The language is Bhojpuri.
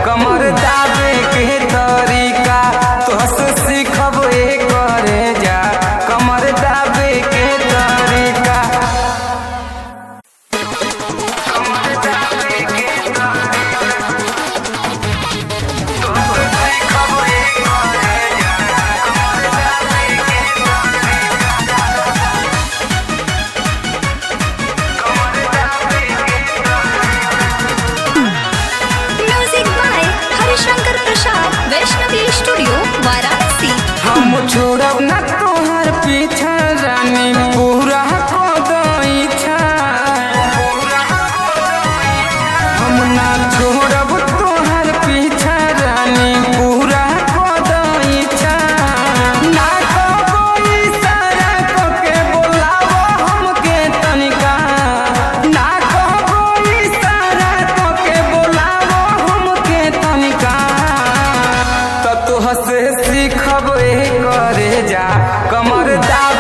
कमर दाबे के तरीका तोहसे सीखब करे जा कमर दाबे के तरीका। कमर दाबे के तरीका तोहसे सीखब करे जा कमर दाबे के तरीका। कमर दाबे के तरीका। Music by Harishankar Prasad, Vaishnavi studio, Varanasi. हम छोड़ब ना तोहर पीछा रानी पूरा को इच्छा। हम ना छोड़ब तोहर पीछा रानी पूरा को इच्छा। ना कबो इशारा के बोलावो हमके तनिका। ना कबो इशारा के बोलावो हमके तनिका। तो तोहसे सीखब करे जा कमर दाबे